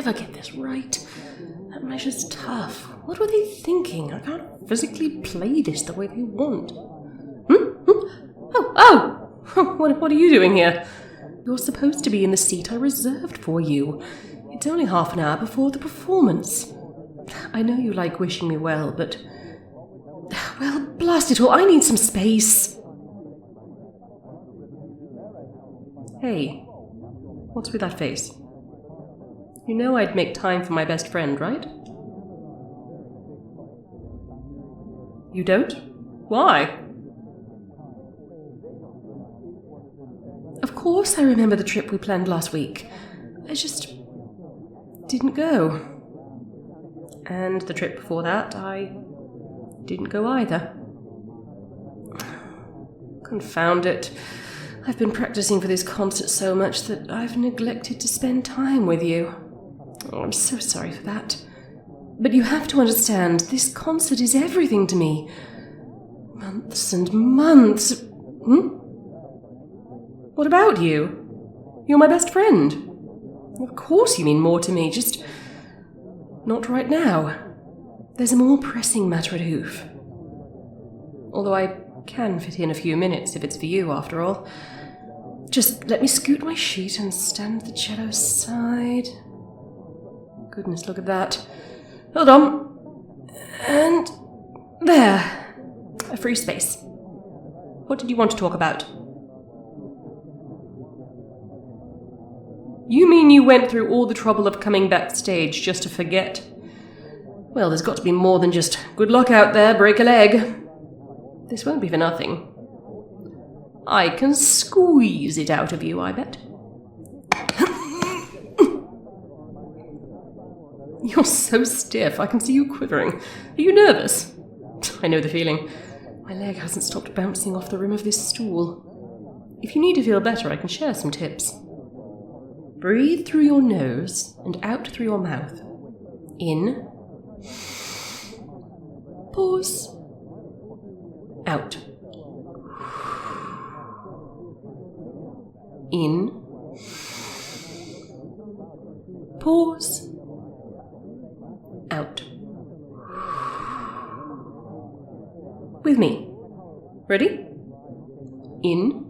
never get this right. That measure's tough. What were they thinking? I can't physically play this the way they want. Oh! What are you doing here? You're supposed to be in the seat I reserved for you. It's only half an hour before the performance. I know you like wishing me well, but... Well, blast it all, I need some space. Hey, what's with that face? You know I'd make time for my best friend, right? You don't? Why? Of course I remember the trip we planned last week. I just didn't go. And the trip before that, I didn't go either. Confound it. I've been practicing for this concert so much that I've neglected to spend time with you. Oh, I'm so sorry for that. But you have to understand, this concert is everything to me. Months and months. What about you? You're my best friend. Of course you mean more to me, just not right now. There's a more pressing matter at Hoof. Although I can fit in a few minutes if it's for you, after all. Just let me scoot my sheet and stand the cello side. Goodness, look at that. Hold on. And there. A free space. What did you want to talk about? You mean you went through all the trouble of coming backstage just to forget? Well, there's got to be more than just, good luck out there, break a leg. This won't be for nothing. I can squeeze it out of you, I bet. You're so stiff, I can see you quivering. Are you nervous? I know the feeling. My leg hasn't stopped bouncing off the rim of this stool. If you need to feel better, I can share some tips. Breathe through your nose and out through your mouth. In. Pause. Out. In. Pause. Out. With me. Ready? In.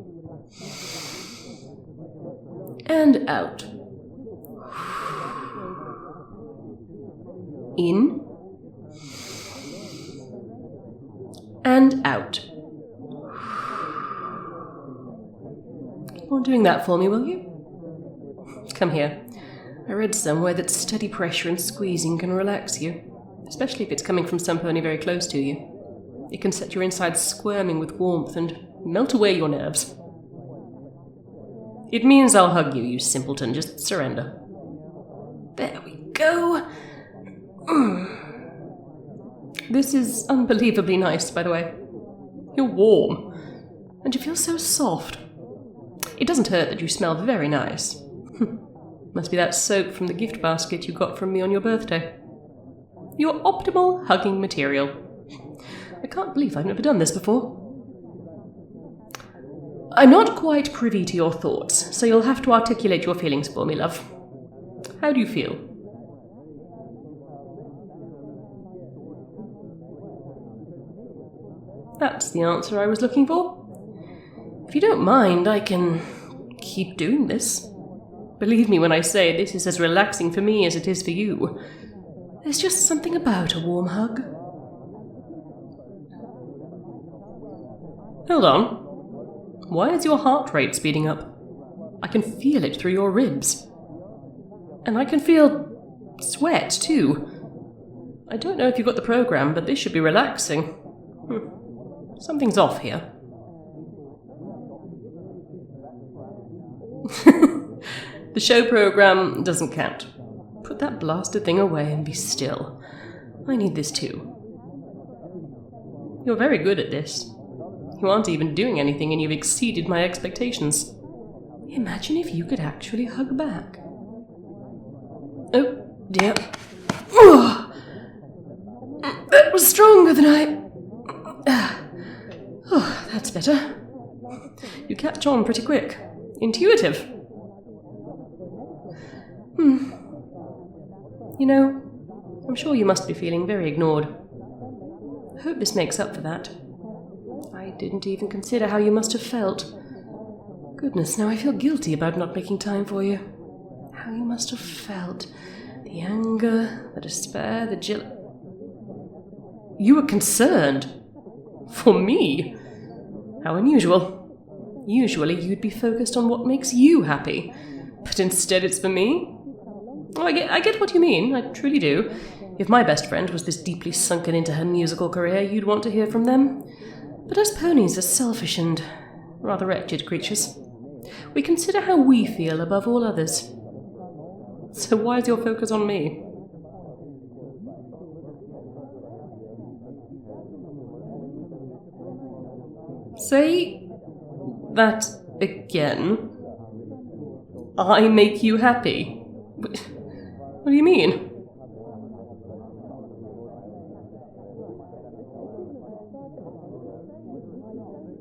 And out. In. And out. Keep on doing that for me, will you? Come here. I read somewhere that steady pressure and squeezing can relax you, especially if it's coming from somebody very close to you. It can set your insides squirming with warmth and melt away your nerves. It means I'll hug you, you simpleton. Just surrender. There we go. This is unbelievably nice, by the way. You're warm. And you feel so soft. It doesn't hurt that you smell very nice. Must be that soap from the gift basket you got from me on your birthday. You're optimal hugging material. I can't believe I've never done this before. I'm not quite privy to your thoughts, so you'll have to articulate your feelings for me, love. How do you feel? That's the answer I was looking for. If you don't mind, I can keep doing this. Believe me when I say this is as relaxing for me as it is for you. There's just something about a warm hug. Hold on. Why is your heart rate speeding up? I can feel it through your ribs. And I can feel sweat, too. I don't know if you got the program, but this should be relaxing. Something's off here. The show program doesn't count. Put that blasted thing away and be still. I need this too. You're very good at this. You aren't even doing anything and you've exceeded my expectations. Imagine if you could actually hug back. Oh, dear. That was stronger than I... Oh, that's better. You catch on pretty quick. Intuitive. You know, I'm sure you must be feeling very ignored. I hope this makes up for that. I didn't even consider how you must have felt. Goodness, now I feel guilty about not making time for you. How you must have felt. The anger, the despair, the You were concerned? For me? How unusual. Usually you'd be focused on what makes you happy. But instead it's for me? Oh, I get what you mean, I truly do. If my best friend was this deeply sunken into her musical career, you'd want to hear from them. But us ponies are selfish and rather wretched creatures. We consider how we feel above all others. So why is your focus on me? Say that again. I make you happy. What do you mean?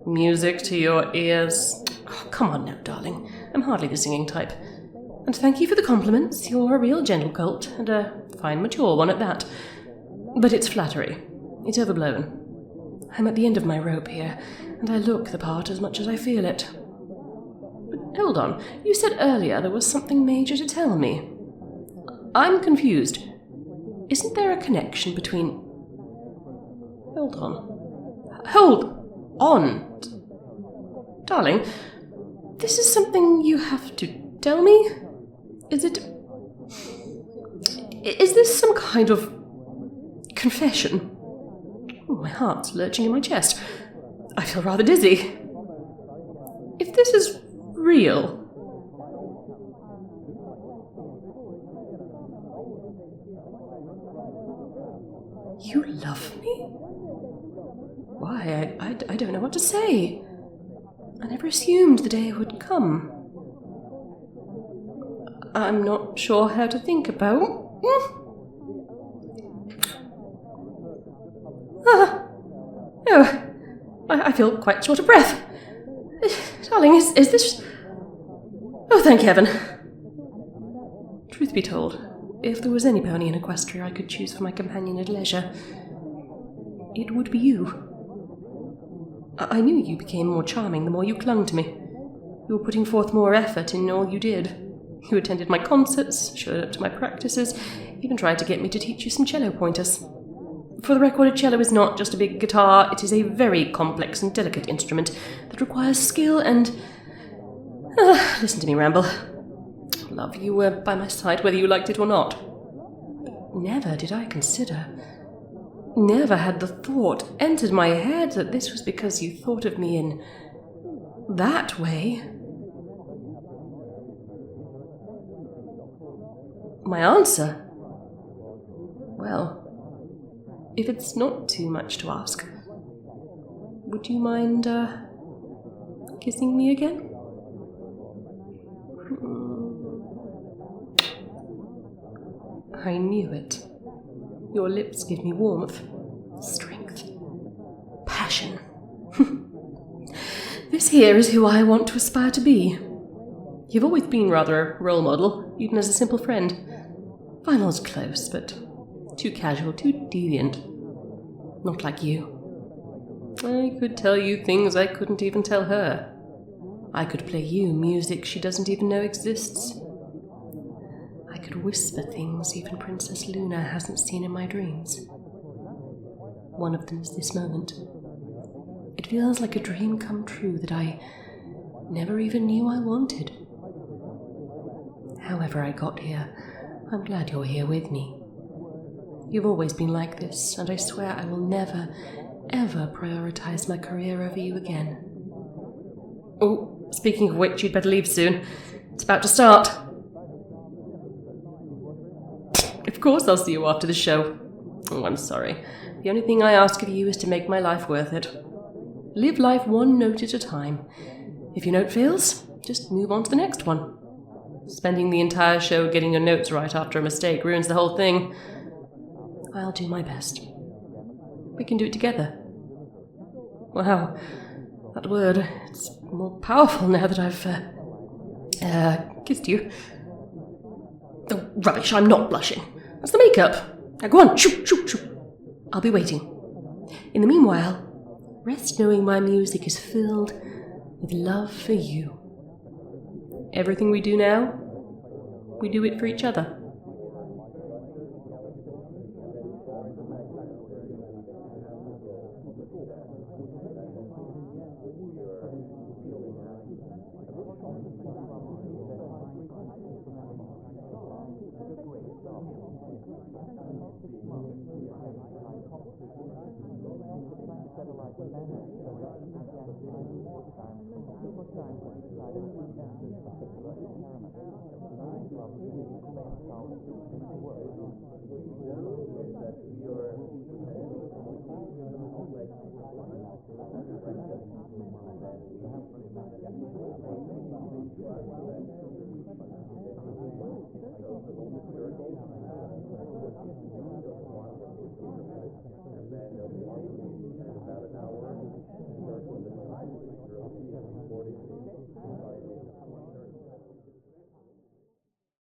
Music to your ears. Oh, come on now, darling. I'm hardly the singing type. And thank you for the compliments. You're a real gentle colt, and a fine mature one at that. But it's flattery. It's overblown. I'm at the end of my rope here, and I look the part as much as I feel it. But hold on. You said earlier there was something major to tell me. I'm confused. Isn't there a connection between... Hold on. Darling, this is something you have to tell me? Is this some kind of confession? Oh, my heart's lurching in my chest. I feel rather dizzy. If this is real... You love me? Why, I don't know what to say. I never assumed the day would come. I'm not sure how to think about... Oh, I feel quite short of breath. Darling, is this... Oh, thank heaven. Truth be told, if there was any pony in Equestria I could choose for my companion at leisure, it would be you. I knew you became more charming the more you clung to me. You were putting forth more effort in all you did. You attended my concerts, showed up to my practices, even tried to get me to teach you some cello pointers. For the record, a cello is not just a big guitar, it is a very complex and delicate instrument that requires skill and... listen to me ramble. Love, you were by my side whether you liked it or not. But never did I consider... Never had the thought entered my head that this was because you thought of me in that way. My answer? Well, if it's not too much to ask, would you mind, kissing me again? I knew it. Your lips give me warmth, strength, passion. This here is who I want to aspire to be. You've always been rather a role model, even as a simple friend. Vinyl's close, but too casual, too deviant. Not like you. I could tell you things I couldn't even tell her. I could play you music she doesn't even know exists. I could whisper things even Princess Luna hasn't seen in my dreams. One of them is this moment. It feels like a dream come true that I never even knew I wanted. However I got here, I'm glad you're here with me. You've always been like this, and I swear I will never, ever prioritize my career over you again. Oh, speaking of which, you'd better leave soon. It's about to start. Of course I'll see you after the show. Oh, I'm sorry. The only thing I ask of you is to make my life worth it. Live life one note at a time. If your note fails, just move on to the next one. Spending the entire show getting your notes right after a mistake ruins the whole thing. I'll do my best. We can do it together. Wow, that word, it's more powerful now that I've, kissed you. Oh, rubbish, I'm not blushing. That's the makeup. Now go on, shoot, shoot, shoot. I'll be waiting. In the meanwhile, rest knowing my music is filled with love for you. Everything we do now, we do it for each other.